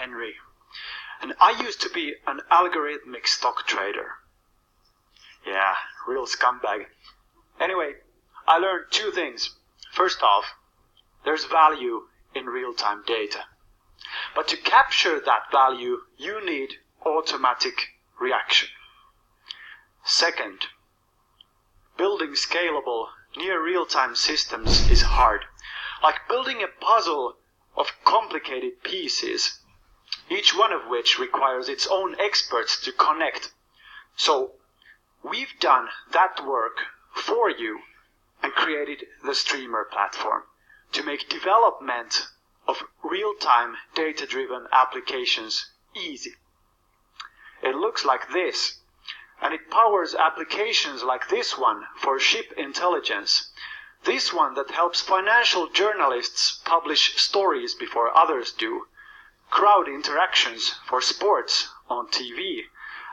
Henry, and I used to be an algorithmic stock trader. Yeah, real scumbag. Anyway, I learned two things. First off, there's value in real-time data. But to capture that value, you need automatic reaction. Second, building scalable, near real-time systems is hard. Like building a puzzle of complicated pieces, each one of which requires its own experts to connect. So, we've done that work for you and created the Streamr platform to make development of real-time data-driven applications easy. It looks like this, and it powers applications like this one for ship intelligence, this one that helps financial journalists publish stories before others do, crowd interactions for sports on TV,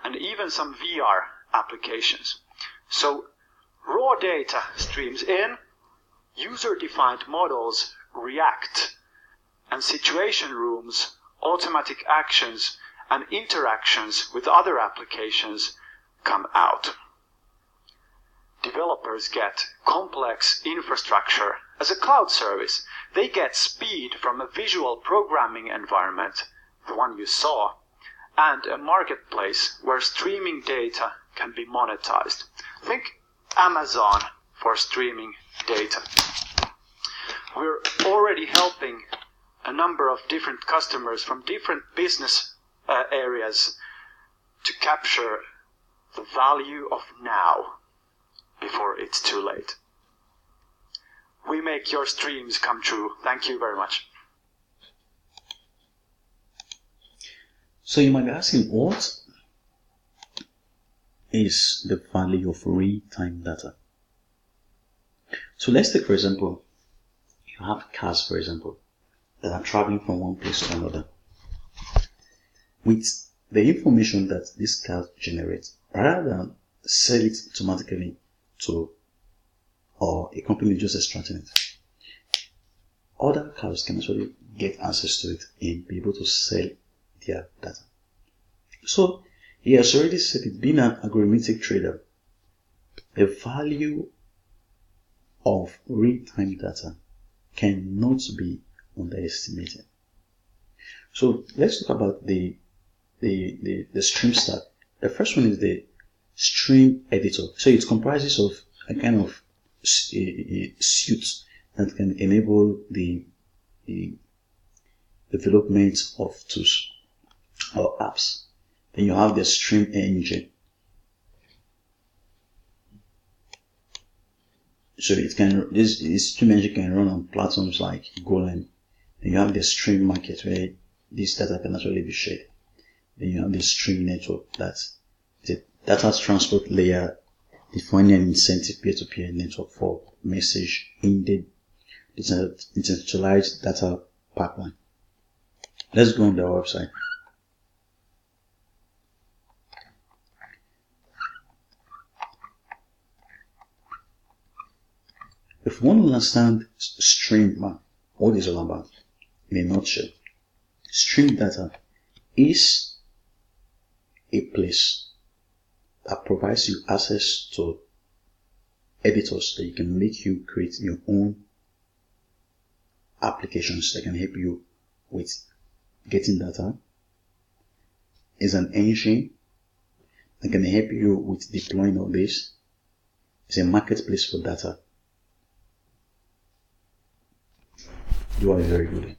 and even some VR applications. So, raw data streams in, user-defined models react, and situation rooms, automatic actions, and interactions with other applications come out. Developers get complex infrastructure as a cloud service. They get speed from a visual programming environment, the one you saw, and a marketplace where streaming data can be monetized. Think Amazon for streaming data. We're already helping a number of different customers from different business areas to capture the value of now before it's too late. We make your streams come true. Thank you very much. So you might be asking, what is the value of real-time data? So let's take, for example, you have cars, for example, that are traveling from one place to another. With the information that these cars generate, rather than sell it automatically to or a company just extracting it, other cars can actually get access to it and be able to sell their data. So he has already said it, being an algorithmic trader, the value of real-time data cannot be underestimated. So let's talk about the stream stack. The first one is the stream editor. So it comprises of a kind of a suite that can enable the development of tools or apps. Then you have the stream engine. So it can, this stream engine can run on platforms like Golem. Then you have the stream market where this data can actually be shared. Then you have the stream network, that's the data transport layer defining an incentive peer-to-peer network for message in the decentralized data pipeline. Let's go on their website. If you want to understand Streamr, what it's all about, in a nutshell, SteamrDATA is a place that provides you access to editors that you can make you create your own applications that can help you with getting data. It's an engine that can help you with deploying all this. It's a marketplace for data. You are very good.